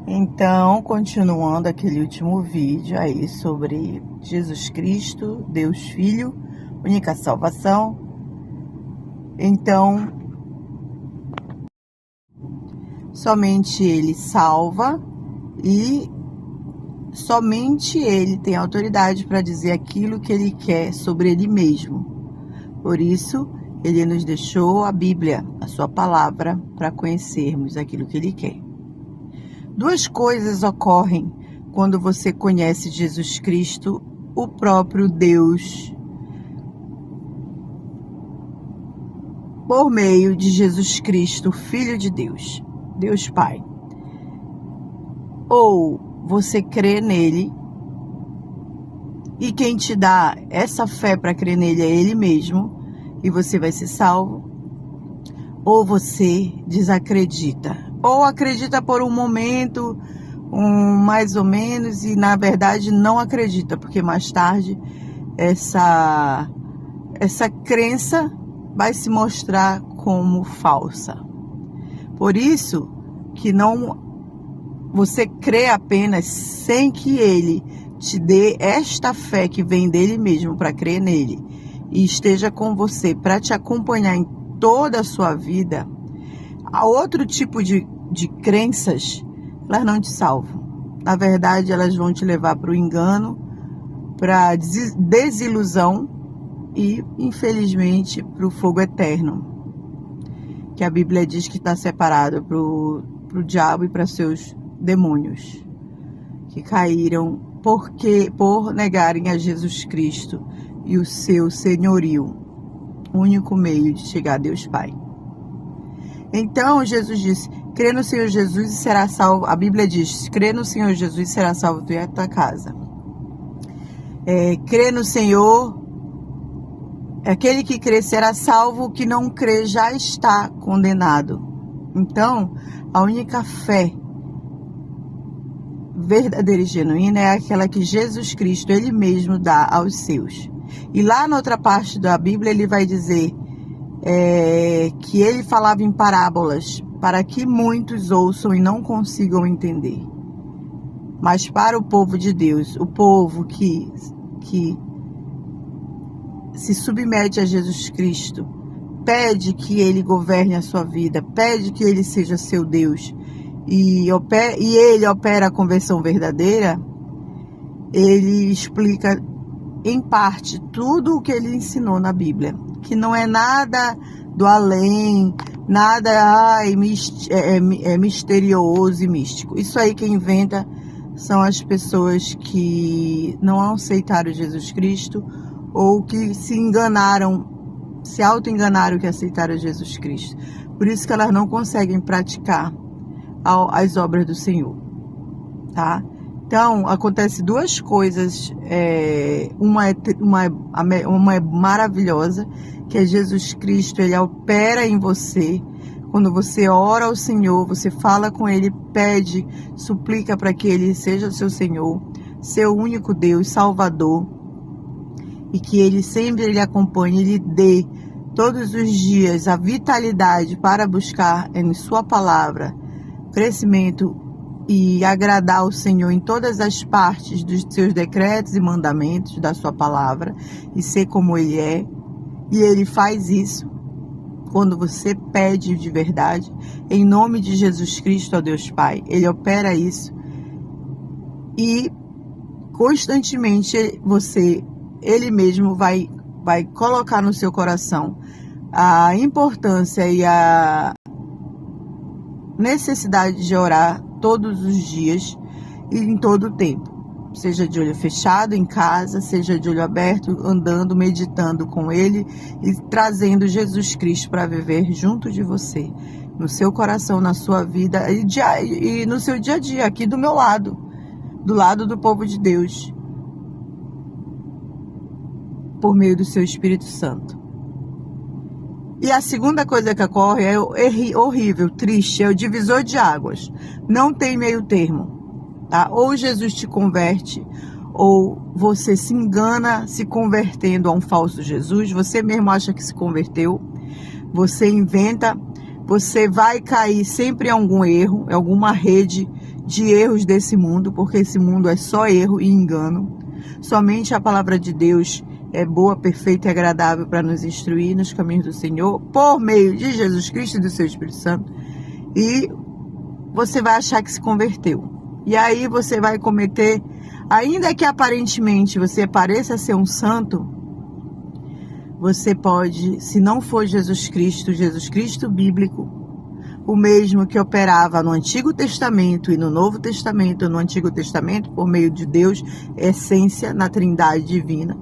Então, continuando aquele último vídeo aí sobre Jesus Cristo, Deus Filho, única salvação. Então, somente Ele salva e somente Ele tem autoridade para dizer aquilo que Ele quer sobre Ele mesmo. Por isso, Ele nos deixou a Bíblia, a sua palavra, para conhecermos aquilo que Ele quer. Duas coisas ocorrem quando você conhece Jesus Cristo, o próprio Deus, por meio de Jesus Cristo, Filho de Deus, Deus Pai. Ou você crê nele, e quem te dá essa fé para crer nele é Ele mesmo, e você vai ser salvo. Ou você desacredita, ou acredita por um momento, mais ou menos, e na verdade não acredita, porque mais tarde essa crença vai se mostrar como falsa. Por isso que você crê apenas sem que Ele te dê esta fé que vem dele mesmo para crer nele e esteja com você para te acompanhar em toda a sua vida. Há outro tipo de crenças, elas não te salvam. Na verdade, elas vão te levar para o engano, para a desilusão e, infelizmente, para o fogo eterno, que a Bíblia diz que está separado para o diabo e para seus demônios, que caíram por negarem a Jesus Cristo e o seu senhorio, o único meio de chegar a Deus Pai. Então, Jesus disse, crê no Senhor Jesus e será salvo. A Bíblia diz, crê no Senhor Jesus e será salvo tu e a tua casa. Crê no Senhor, aquele que crê será salvo, o que não crê já está condenado. Então, a única fé verdadeira e genuína é aquela que Jesus Cristo, Ele mesmo dá aos seus. E lá na outra parte da Bíblia, Ele vai dizer que Ele falava em parábolas, para que muitos ouçam e não consigam entender. Mas para o povo de Deus, o povo que se submete a Jesus Cristo, pede que Ele governe a sua vida, pede que Ele seja seu Deus, e Ele opera a conversão verdadeira, Ele explica em parte tudo o que Ele ensinou na Bíblia, que não é nada do além, nada misterioso e místico. Isso aí quem inventa são as pessoas que não aceitaram Jesus Cristo ou que se auto-enganaram que aceitaram Jesus Cristo. Por isso que elas não conseguem praticar as obras do Senhor, tá? Então, acontece duas coisas, uma é maravilhosa, que é Jesus Cristo, Ele opera em você. Quando você ora ao Senhor, você fala com Ele, pede, suplica para que Ele seja seu Senhor, seu único Deus, Salvador, e que Ele sempre lhe acompanhe, Ele dê todos os dias a vitalidade para buscar em sua palavra crescimento e agradar ao Senhor em todas as partes dos seus decretos e mandamentos da sua palavra e ser como Ele é. E Ele faz isso quando você pede de verdade, em nome de Jesus Cristo, ó Deus Pai. Ele opera isso e constantemente Ele mesmo vai colocar no seu coração a importância e a necessidade de orar todos os dias e em todo o tempo, seja de olho fechado em casa, seja de olho aberto, andando, meditando com Ele e trazendo Jesus Cristo para viver junto de você, no seu coração, na sua vida e no seu dia a dia, aqui do meu lado, do lado do povo de Deus, por meio do seu Espírito Santo. E a segunda coisa que ocorre é horrível, triste, é o divisor de águas. Não tem meio termo, tá? Ou Jesus te converte, ou você se engana se convertendo a um falso Jesus. Você mesmo acha que se converteu. Você inventa Você vai cair sempre em algum erro, em alguma rede de erros desse mundo, porque esse mundo é só erro e engano. Somente a palavra de Deus é boa, perfeita e agradável para nos instruir nos caminhos do Senhor, por meio de Jesus Cristo e do seu Espírito Santo. E você vai achar que se converteu. E aí você vai cometer, ainda que aparentemente você pareça ser um santo, você pode, se não for Jesus Cristo bíblico, o mesmo que operava no Antigo Testamento e no Novo Testamento, no Antigo Testamento, por meio de Deus, essência na Trindade Divina,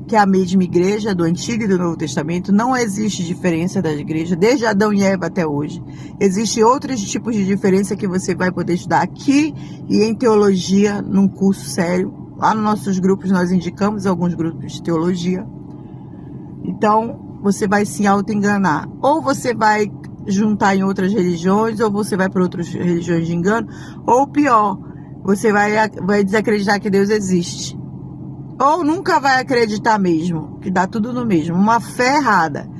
que é a mesma igreja do Antigo e do Novo Testamento. Não existe diferença das igrejas, desde Adão e Eva até hoje. Existem outros tipos de diferença que você vai poder estudar aqui e em teologia, num curso sério. Lá nos nossos grupos nós indicamos alguns grupos de teologia. Então, você vai se auto-enganar. Ou você vai juntar em outras religiões, ou você vai para outras religiões de engano, ou pior, você vai desacreditar que Deus existe. Ou nunca vai acreditar mesmo, que dá tudo no mesmo. Uma fé errada.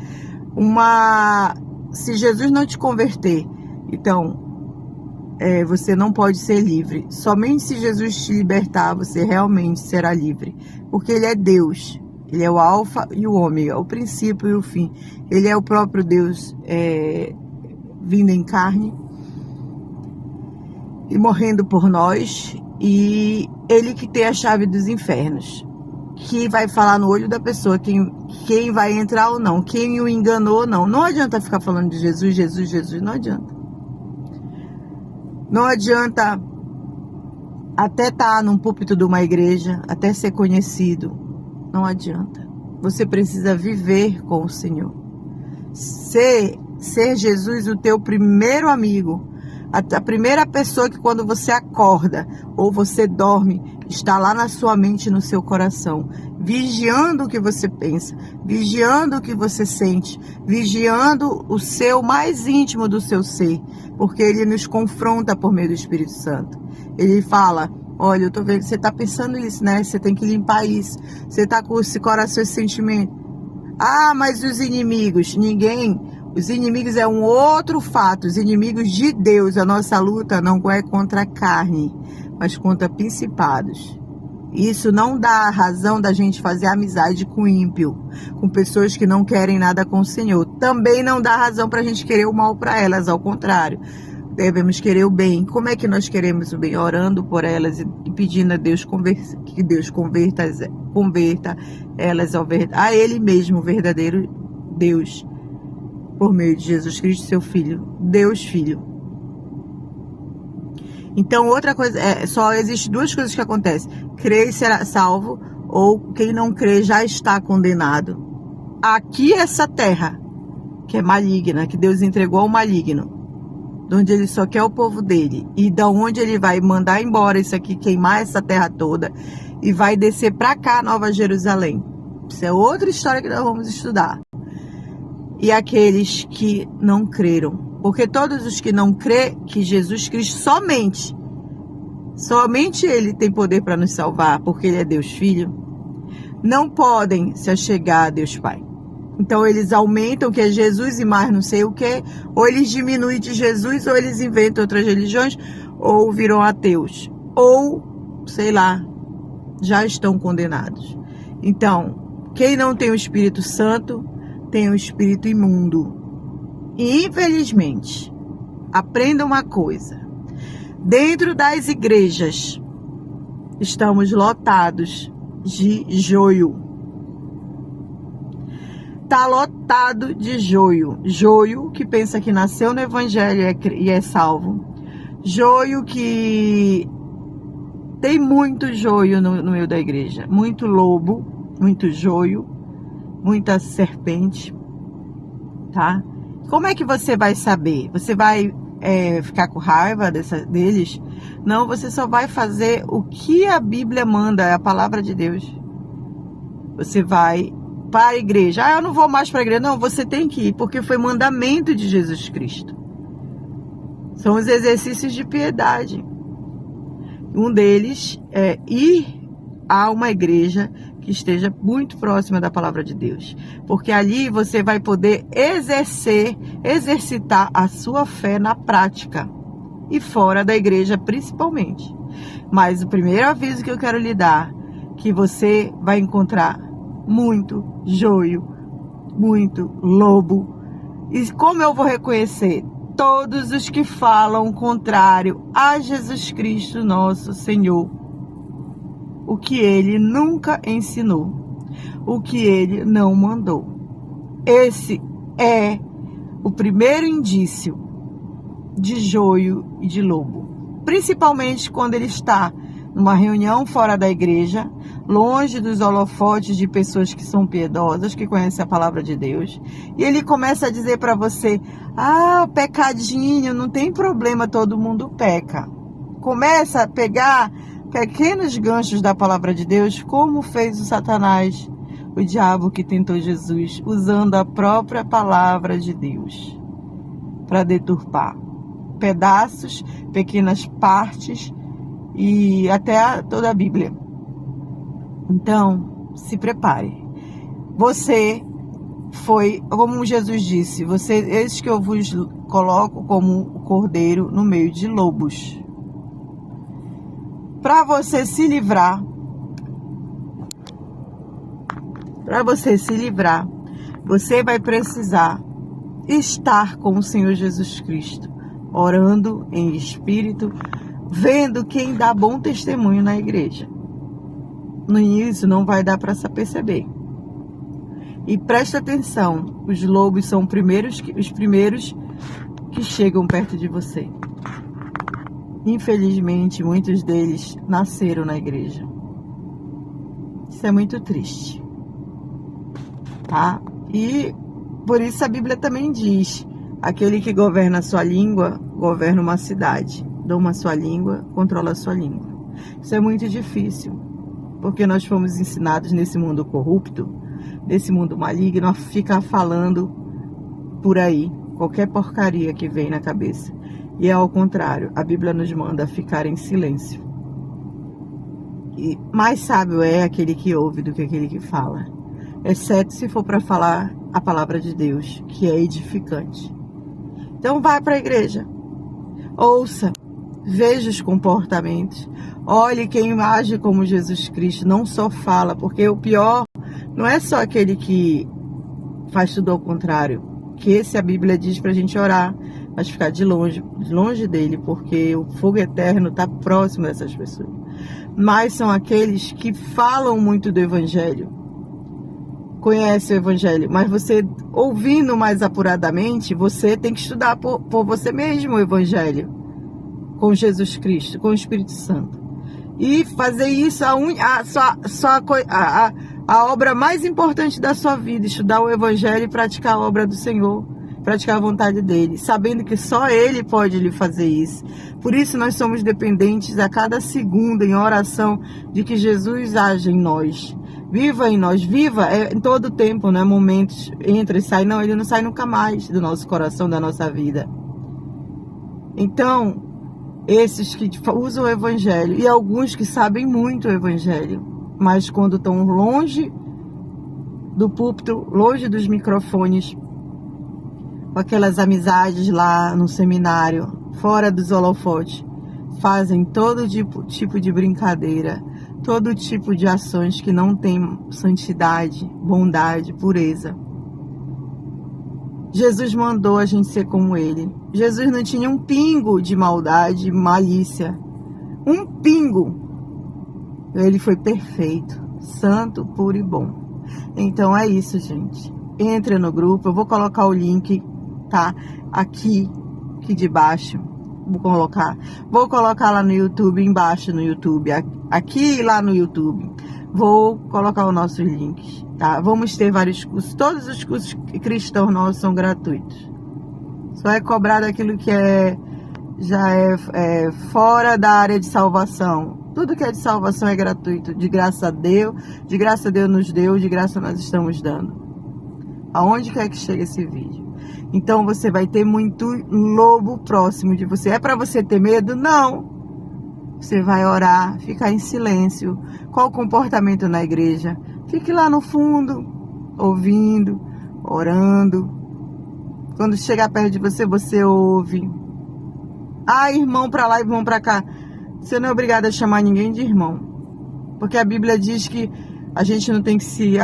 Se Jesus não te converter, então, você não pode ser livre. Somente se Jesus te libertar, você realmente será livre. Porque Ele é Deus. Ele é o alfa e o ômega, o princípio e o fim. Ele é o próprio Deus vindo em carne e morrendo por nós. E Ele que tem a chave dos infernos, que vai falar no olho da pessoa quem vai entrar ou não, quem o enganou ou não. Não adianta ficar falando de Jesus, Jesus, Jesus, não adianta. Não adianta até estar num púlpito de uma igreja, até ser conhecido. Não adianta. Você precisa viver com o Senhor. Ser Jesus o teu primeiro amigo. A primeira pessoa que quando você acorda ou você dorme, está lá na sua mente e no seu coração. Vigiando o que você pensa. Vigiando o que você sente. Vigiando o seu mais íntimo do seu ser. Porque Ele nos confronta por meio do Espírito Santo. Ele fala: olha, eu tô vendo que você tá pensando isso, né? Você tem que limpar isso. Você tá com esse coração, esse sentimento. Ah, mas os inimigos, ninguém. Os inimigos é um outro fato. Os inimigos de Deus, a nossa luta não é contra a carne, mas contra principados. Isso não dá razão da gente fazer amizade com ímpio, com pessoas que não querem nada com o Senhor. Também não dá razão pra gente querer o mal para elas, ao contrário. Devemos querer o bem. Como é que nós queremos o bem? Orando por elas e pedindo a Deus que Deus converta elas a Ele mesmo, o verdadeiro Deus, por meio de Jesus Cristo, seu Filho, Deus Filho. Então, outra coisa, só existe duas coisas que acontecem: crer e será salvo, ou quem não crê já está condenado. Aqui essa terra, que é maligna, que Deus entregou ao maligno, onde Ele só quer o povo dele, e da onde Ele vai mandar embora isso aqui, queimar essa terra toda, e vai descer para cá, Nova Jerusalém. Isso é outra história que nós vamos estudar. E aqueles que não creram, porque todos os que não crê que Jesus Cristo somente Ele tem poder para nos salvar, porque Ele é Deus Filho, não podem se achegar a Deus Pai. Então eles aumentam que é Jesus e mais não sei o que, ou eles diminuem de Jesus, ou eles inventam outras religiões, ou viram ateus, ou, sei lá, já estão condenados. Então, quem não tem o Espírito Santo, tem o espírito imundo. E infelizmente, aprenda uma coisa: dentro das igrejas, estamos lotados de joio. Está lotado de joio. Joio que pensa que nasceu no Evangelho e é salvo. Joio que tem muito joio no meio da igreja. Muito lobo, muito joio, muita serpente, tá? Como é que você vai saber? Você vai ficar com raiva deles? Não, você só vai fazer o que a Bíblia manda, a palavra de Deus. Você vai para a igreja. Ah, eu não vou mais para a igreja. Não, você tem que ir, porque foi mandamento de Jesus Cristo. São os exercícios de piedade. Um deles é ir a uma igreja que esteja muito próxima da palavra de Deus. Porque ali você vai poder exercitar a sua fé na prática. E fora da igreja principalmente. Mas o primeiro aviso que eu quero lhe dar, que você vai encontrar muito joio, muito lobo. E como eu vou reconhecer? Todos os que falam contrário a Jesus Cristo, nosso Senhor. O que ele nunca ensinou. O que ele não mandou. Esse é o primeiro indício de joio e de lobo. Principalmente quando ele está numa reunião fora da igreja, longe dos holofotes de pessoas que são piedosas, que conhecem a palavra de Deus. E ele começa a dizer para você, pecadinho, não tem problema, todo mundo peca. Começa a pegar pequenos ganchos da palavra de Deus, como fez o Satanás, o diabo que tentou Jesus, usando a própria palavra de Deus para deturpar pedaços, pequenas partes e até toda a Bíblia. Então, se prepare. Você foi, como Jesus disse, esses que eu vos coloco como cordeiro no meio de lobos. Para você se livrar, você vai precisar estar com o Senhor Jesus Cristo, orando em espírito, vendo quem dá bom testemunho na igreja. No início não vai dar para perceber. E presta atenção, os lobos são os primeiros que chegam perto de você. Infelizmente, muitos deles nasceram na igreja. Isso é muito triste. Tá? E por isso a Bíblia também diz, aquele que governa a sua língua, governa uma cidade. Doma a sua língua, controla a sua língua. Isso é muito difícil, porque nós fomos ensinados nesse mundo corrupto, nesse mundo maligno, a ficar falando por aí, qualquer porcaria que vem na cabeça. E é ao contrário, a Bíblia nos manda ficar em silêncio. E mais sábio é aquele que ouve do que aquele que fala, exceto se for para falar a palavra de Deus, que é edificante. Então vai para a igreja, ouça, veja os comportamentos, olhe quem age como Jesus Cristo, não só fala, porque o pior não é só aquele que faz tudo ao contrário, que esse a Bíblia diz para a gente orar, mas ficar de longe dele, porque o fogo eterno está próximo dessas pessoas. Mas são aqueles que falam muito do Evangelho, conhecem o Evangelho, mas você, ouvindo mais apuradamente, você tem que estudar por você mesmo o Evangelho, com Jesus Cristo, com o Espírito Santo. E fazer isso a obra mais importante da sua vida, estudar o Evangelho e praticar a obra do Senhor, praticar a vontade dele, sabendo que só ele pode lhe fazer isso. Por isso nós somos dependentes a cada segundo em oração de que Jesus age em nós. Viva em nós, viva em todo o tempo, não é momentos, entra e sai, não, ele não sai nunca mais do nosso coração, da nossa vida. Então, esses que usam o Evangelho, e alguns que sabem muito o Evangelho, mas quando estão longe do púlpito, longe dos microfones, com aquelas amizades lá no seminário, fora dos holofotes, fazem todo tipo de brincadeira, todo tipo de ações que não tem santidade, bondade, pureza. Jesus mandou a gente ser como ele. Jesus não tinha um pingo de maldade, malícia. Um pingo. Ele foi perfeito, santo, puro e bom. Então é isso, gente. Entre no grupo. Eu vou colocar o link, tá? Aqui debaixo. Vou colocar lá no YouTube, embaixo no YouTube. Aqui e lá no YouTube. Vou colocar os nossos links, tá? Vamos ter vários cursos. Todos os cursos cristãos nossos são gratuitos. Só é cobrado aquilo que já é fora da área de salvação. Tudo que é de salvação é gratuito. De graça a Deus nos deu, de graça nós estamos dando. Aonde quer que chegue esse vídeo. Então você vai ter muito lobo próximo de você. É para você ter medo? Não. Você vai orar, ficar em silêncio. Qual o comportamento na igreja? Fique lá no fundo, ouvindo, orando. Quando chegar perto de você, você ouve. Ah, irmão pra lá, irmão pra cá. Você não é obrigado a chamar ninguém de irmão. Porque a Bíblia diz que a gente não tem que se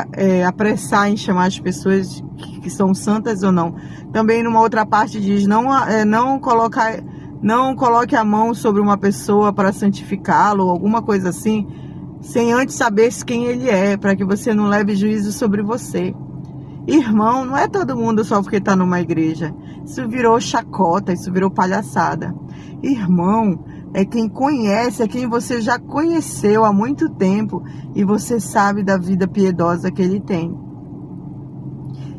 apressar em chamar as pessoas que são santas ou não. Também numa outra parte diz, não coloque a mão sobre uma pessoa para santificá-lo, ou alguma coisa assim, sem antes saber quem ele é, para que você não leve juízo sobre você. Irmão, não é todo mundo só porque está numa igreja. Isso virou chacota, isso virou palhaçada. Irmão é quem conhece, é quem você já conheceu há muito tempo e você sabe da vida piedosa que ele tem.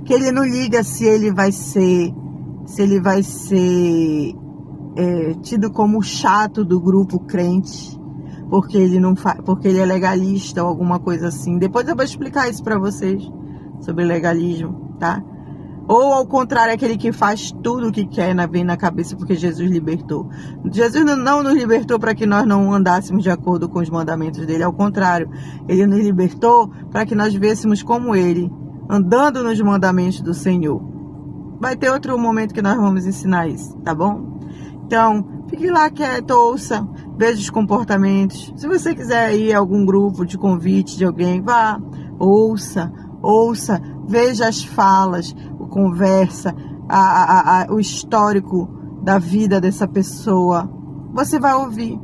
Que ele não liga se ele vai ser tido como chato do grupo crente, porque ele é legalista ou alguma coisa assim. Depois eu vou explicar isso para vocês sobre legalismo, tá? Ou ao contrário, aquele que faz tudo o que quer, vem na cabeça porque Jesus libertou. Jesus não nos libertou para que nós não andássemos de acordo com os mandamentos dele. Ao contrário, ele nos libertou para que nós vêssemos como ele, andando nos mandamentos do Senhor. Vai ter outro momento que nós vamos ensinar isso, tá bom? Então, fique lá quieto, ouça, veja os comportamentos. Se você quiser ir a algum grupo de convite de alguém, vá, ouça, veja as falas, conversa, o histórico da vida dessa pessoa. Você vai ouvir.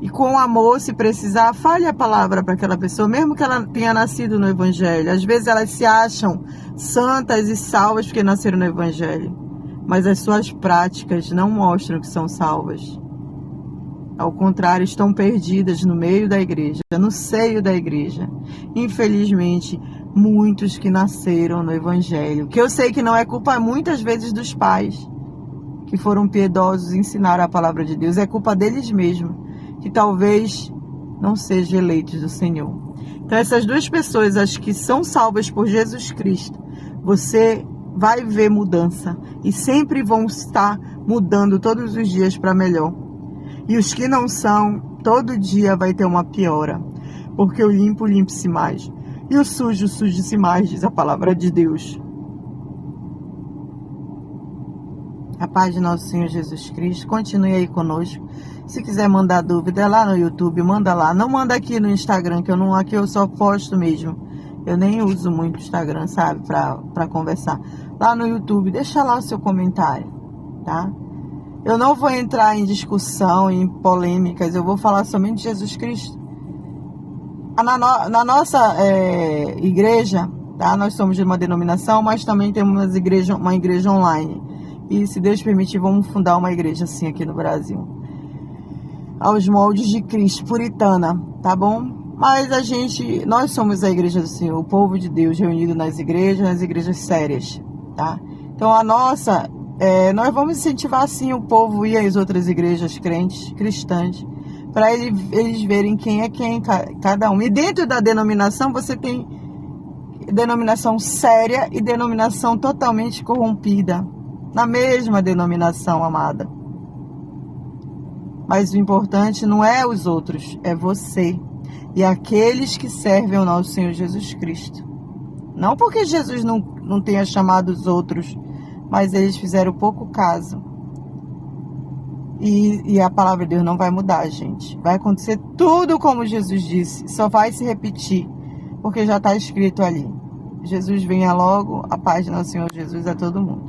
E com amor, se precisar, fale a palavra para aquela pessoa, mesmo que ela tenha nascido no Evangelho. Às vezes elas se acham santas e salvas porque nasceram no Evangelho, mas as suas práticas não mostram que são salvas. Ao contrário, estão perdidas no meio da igreja, no seio da igreja. Infelizmente, muitos que nasceram no Evangelho, que eu sei que não é culpa muitas vezes dos pais, que foram piedosos e ensinaram a palavra de Deus, é culpa deles mesmos, que talvez não sejam eleitos do Senhor. Então essas duas pessoas, as que são salvas por Jesus Cristo, você vai ver mudança, e sempre vão estar mudando todos os dias para melhor. E os que não são, todo dia vai ter uma piora, porque o limpo, limpe-se mais. E o sujo, suje-se mais, diz a palavra de Deus. A paz de nosso Senhor Jesus Cristo. Continue aí conosco. Se quiser mandar dúvida, é lá no YouTube, manda lá. Não manda aqui no Instagram, que aqui eu só posto mesmo. Eu nem uso muito o Instagram, sabe, pra conversar. Lá no YouTube, deixa lá o seu comentário, tá? Eu não vou entrar em discussão, em polêmicas, eu vou falar somente de Jesus Cristo. Na nossa igreja, tá? Nós somos de uma denominação, mas também temos uma igreja online. E se Deus permitir, vamos fundar uma igreja assim aqui no Brasil. Aos moldes de Cristo, puritana, tá bom? Mas nós somos a igreja do Senhor, o povo de Deus reunido nas igrejas sérias, tá? Então nós vamos incentivar sim o povo a ir às outras igrejas cristãs, para eles verem quem é quem, cada um. E dentro da denominação, você tem denominação séria e denominação totalmente corrompida. Na mesma denominação, amada. Mas o importante não é os outros, é você. E aqueles que servem ao nosso Senhor Jesus Cristo. Não porque Jesus não tenha chamado os outros, mas eles fizeram pouco caso. E a palavra de Deus não vai mudar, gente. Vai acontecer tudo como Jesus disse. Só vai se repetir, porque já está escrito ali. Jesus venha logo, a paz do nosso Senhor Jesus a todo mundo.